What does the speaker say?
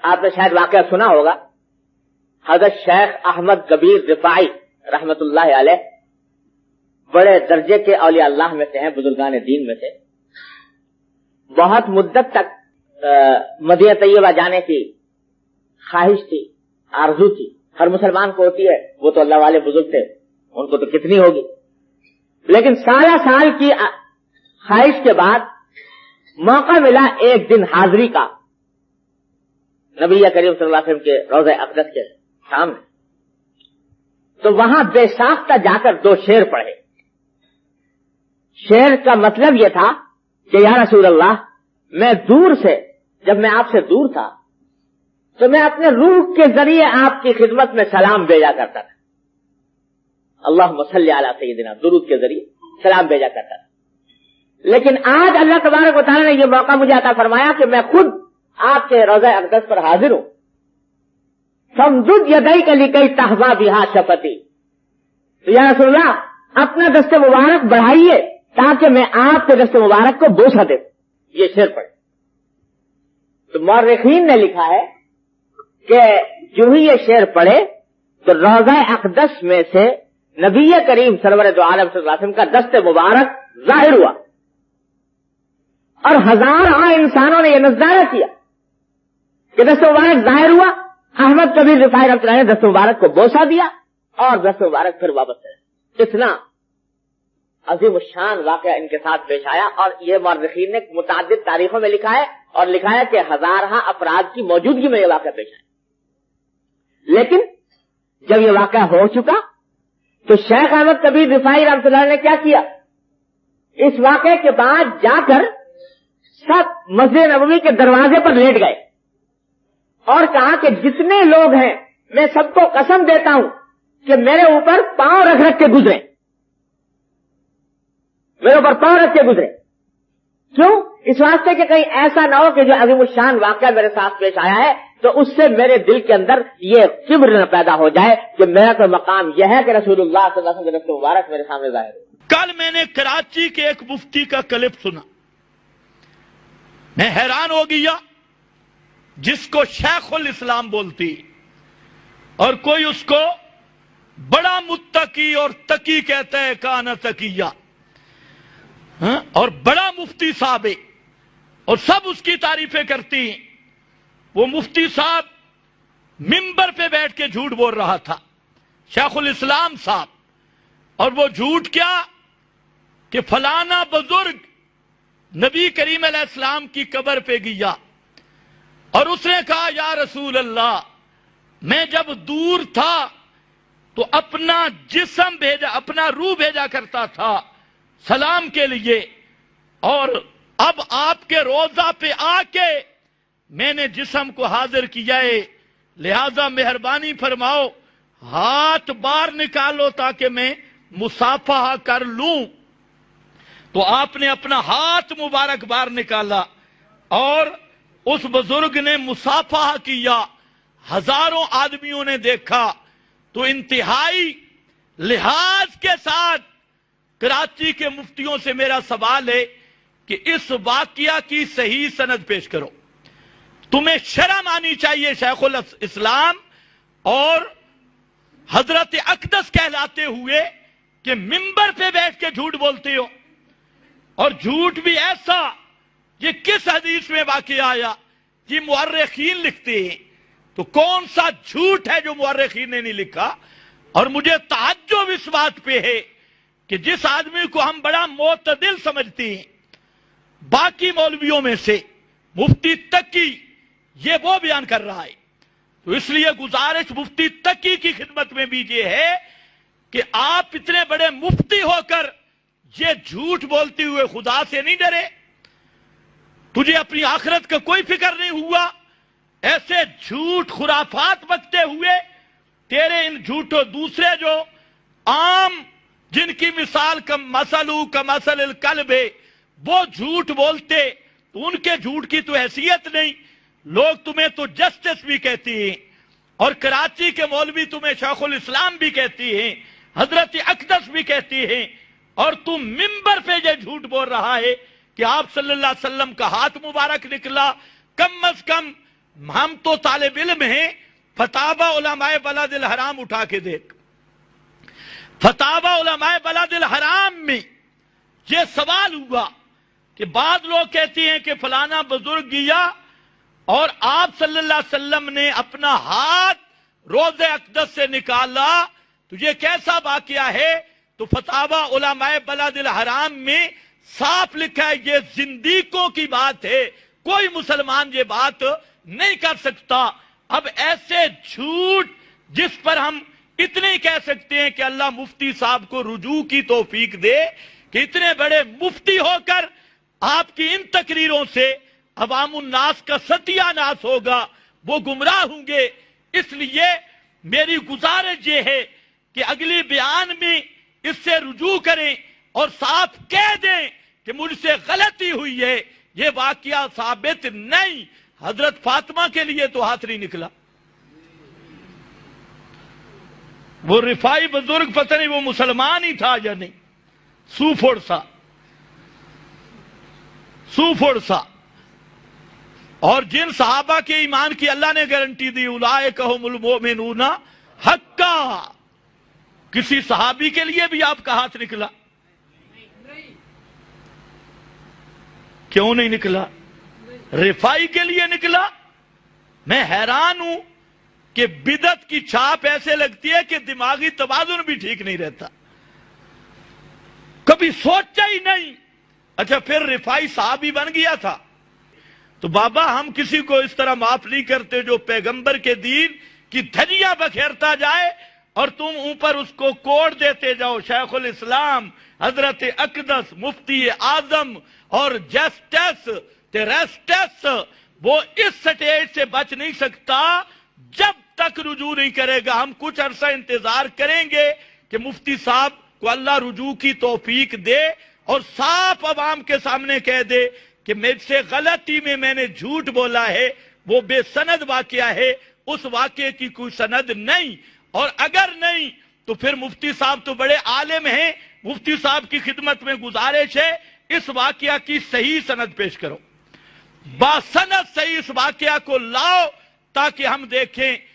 آپ نے شاید واقعہ سنا ہوگا، حضرت شیخ احمد کبیر رفاعی رحمت اللہ علیہ بڑے درجے کے اولیاء اللہ میں سے ہیں، بزرگان دین میں سے، بہت مدت تک مدینہ طیبہ جانے کی خواہش تھی، آرزو تھی، ہر مسلمان کو ہوتی ہے، وہ تو اللہ والے بزرگ تھے، ان کو تو کتنی ہوگی، لیکن سالہ سال کی خواہش کے بعد موقع ملا ایک دن حاضری کا نبی کریم صلی اللہ علیہ وسلم کے روضہ اقدس کے سامنے، تو وہاں بے ساختہ جا کر 2 شعر پڑھے۔ شعر کا مطلب یہ تھا کہ یا رسول اللہ، میں دور سے، جب میں آپ سے دور تھا تو میں اپنے روح کے ذریعے آپ کی خدمت میں سلام بھیجا کرتا تھا، اللہم صلی علی سیدنا، درود کے ذریعے سلام بھیجا کرتا تھا، لیکن آج اللہ تبارک و تعالیٰ نے یہ موقع مجھے عطا فرمایا کہ میں خود آپ کے روضہ اقدس پر حاضر ہوں، فامدد یدیک لکی تحظی بہا شفتی، تو یا رسول اللہ اپنا دست مبارک بڑھائیے تاکہ میں آپ کے دست مبارک کو بوسہ دے۔ یہ شعر پڑھے تو مورخین نے لکھا ہے کہ جو ہی یہ شعر پڑھے تو روضہ اقدس میں سے نبی کریم سرور دو عالم صلی اللہ علیہ وسلم کا دست مبارک ظاہر ہوا، اور ہزاروں انسانوں نے یہ نظارہ کیا کہ دست مبارک ظاہر ہوا، احمد کبیر رفاعی رحمۃ اللہ نے دست مبارک کو بوسہ دیا اور دست مبارک پھر واپس رہا۔ اتنا عظیم الشان واقعہ ان کے ساتھ پیش آیا، اور یہ مورخین نے متعدد تاریخوں میں لکھا ہے، اور لکھا ہے کہ ہزارہ افراد کی موجودگی میں یہ واقعہ پیش آیا۔ لیکن جب یہ واقعہ ہو چکا تو شیخ احمد کبیر رفاعی رحمۃ اللہ نے کیا کیا، اس واقعے کے بعد جا کر سب مسجد نبوی کے دروازے پر لیٹ گئے اور کہا کہ جتنے لوگ ہیں میں سب کو قسم دیتا ہوں کہ میرے اوپر پاؤں رکھ رکھ کے گزرے، میرے اوپر پاؤں رکھ کے گزرے۔ کیوں؟ اس واسطے کہ کہیں ایسا نہ ہو کہ جو عظیم الشان واقعہ میرے ساتھ پیش آیا ہے تو اس سے میرے دل کے اندر یہ کبر نہ پیدا ہو جائے کہ میرا تو مقام یہ ہے کہ رسول اللہ صلی اللہ علیہ وسلم کے مبارک میرے سامنے ظاہر ہو۔ کل میں نے کراچی کے ایک مفتی کا کلپ سنا، میں حیران ہو گیا، جس کو شیخ الاسلام بولتی اور کوئی اس کو بڑا متقی اور تقی کہتا ہے، کانا تقیہ، اور بڑا مفتی صاحب ہے اور سب اس کی تعریفیں کرتی ہیں۔ وہ مفتی صاحب منبر پہ بیٹھ کے جھوٹ بول رہا تھا، شیخ الاسلام صاحب، اور وہ جھوٹ کیا کہ فلانا بزرگ نبی کریم علیہ السلام کی قبر پہ گیا اور اس نے کہا یا رسول اللہ، میں جب دور تھا تو اپنا جسم بھیجا، اپنا روح بھیجا کرتا تھا سلام کے لیے، اور اب آپ کے روضہ پہ آ کے میں نے جسم کو حاضر کیا ہے، لہذا مہربانی فرماؤ ہاتھ باہر نکالو تاکہ میں مصافحہ کر لوں۔ تو آپ نے اپنا ہاتھ مبارک باہر نکالا اور اس بزرگ نے مصافحہ کیا، ہزاروں آدمیوں نے دیکھا، تو انتہائی لحاظ کے ساتھ کراچی کے مفتیوں سے میرا سوال ہے کہ اس واقعہ کی صحیح سند پیش کرو۔ تمہیں شرم آنی چاہیے شیخ الاسلام اور حضرت اقدس کہلاتے ہوئے کہ منبر پہ بیٹھ کے جھوٹ بولتے ہو، اور جھوٹ بھی ایسا، یہ کس حدیث میں واقعہ آیا؟ یہ مورخین لکھتے ہیں، تو کون سا جھوٹ ہے جو مورخین نے نہیں لکھا؟ اور مجھے تعجب اس بات پہ ہے کہ جس آدمی کو ہم بڑا معتدل سمجھتے ہیں باقی مولویوں میں سے، مفتی تقی، یہ وہ بیان کر رہا ہے۔ تو اس لیے گزارش مفتی تقی کی خدمت میں بھی یہ ہے کہ آپ اتنے بڑے مفتی ہو کر یہ جھوٹ بولتے ہوئے خدا سے نہیں ڈرے؟ تجھے اپنی آخرت کا کوئی فکر نہیں ہوا؟ ایسے جھوٹ خرافات بکتے ہوئے تیرے ان جھوٹوں دوسرے جو عام جن کی مثال مثلو کمثل الکلب ہے وہ جھوٹ بولتے، تو ان کے جھوٹ کی تو حیثیت نہیں، لوگ تمہیں تو جسٹس بھی کہتی ہیں، اور کراچی کے مولوی تمہیں شیخ الاسلام بھی کہتی ہیں، حضرت اقدس بھی کہتی ہیں، اور تم منبر پہ یہ جھوٹ بول رہا ہے کہ آپ صلی اللہ علیہ وسلم کا ہاتھ مبارک نکلا۔ کم از کم ہم تو طالب علم ہیں، فتاوی علماء بلد الحرام اٹھا کے دیکھ، فتاوی علماء بلد الحرام میں یہ سوال ہوا کہ بعض لوگ کہتے ہیں کہ فلانا بزرگ گیا اور آپ صلی اللہ علیہ وسلم نے اپنا ہاتھ روض اقدس سے نکالا، تو یہ کیسا واقعہ ہے؟ تو فتاوی علماء بلد الحرام میں صاف لکھا ہے یہ زندیقوں کی بات ہے، کوئی مسلمان یہ بات نہیں کر سکتا۔ اب ایسے جھوٹ جس پر ہم اتنے ہی کہہ سکتے ہیں کہ اللہ مفتی صاحب کو رجوع کی توفیق دے کہ اتنے بڑے مفتی ہو کر آپ کی ان تقریروں سے عوام الناس کا ستیہ ناس ہوگا، وہ گمراہ ہوں گے۔ اس لیے میری گزارش یہ ہے کہ اگلی بیان میں اس سے رجوع کریں اور صاف کہہ دیں کہ مجھ سے غلطی ہوئی ہے، یہ واقعہ ثابت نہیں۔ حضرت فاطمہ کے لیے تو ہاتھ نہیں نکلا، وہ رفاعی بزرگ پتہ نہیں وہ مسلمان ہی تھا یا نہیں، سوفڑ سا۔ اور جن صحابہ کے ایمان کی اللہ نے گارنٹی دی اولئک ھم المؤمنون حقا، کسی صحابی کے لیے بھی آپ کا ہاتھ نکلا؟ کیوں نہیں نکلا؟ رفاعی کے لیے نکلا۔ میں حیران ہوں کہ بدعت کی چھاپ ایسے لگتی ہے کہ دماغی توازن بھی ٹھیک نہیں رہتا، کبھی سوچا ہی نہیں۔ اچھا پھر رفاعی صحابی بن گیا تھا تو بابا ہم کسی کو اس طرح معاف نہیں کرتے جو پیغمبر کے دین کی دھجیاں بکھیرتا جائے اور تم اوپر اس کو کوڑ دیتے جاؤ۔ شیخ الاسلام حضرت اقدس مفتی اعظم اور جسٹس ریسٹس وہ اس سٹیج سے بچ نہیں سکتا جب تک رجوع نہیں کرے گا۔ ہم کچھ عرصہ انتظار کریں گے کہ مفتی صاحب کو اللہ رجوع کی توفیق دے اور صاف عوام کے سامنے کہہ دے کہ مجھ سے غلطی میں میں نے جھوٹ بولا ہے، وہ بے سند واقعہ ہے، اس واقعے کی کوئی سند نہیں۔ اور اگر نہیں تو پھر مفتی صاحب تو بڑے عالم ہیں، مفتی صاحب کی خدمت میں گزارش ہے اس واقعہ کی صحیح سند پیش کرو، باسند صحیح اس واقعہ کو لاؤ تاکہ ہم دیکھیں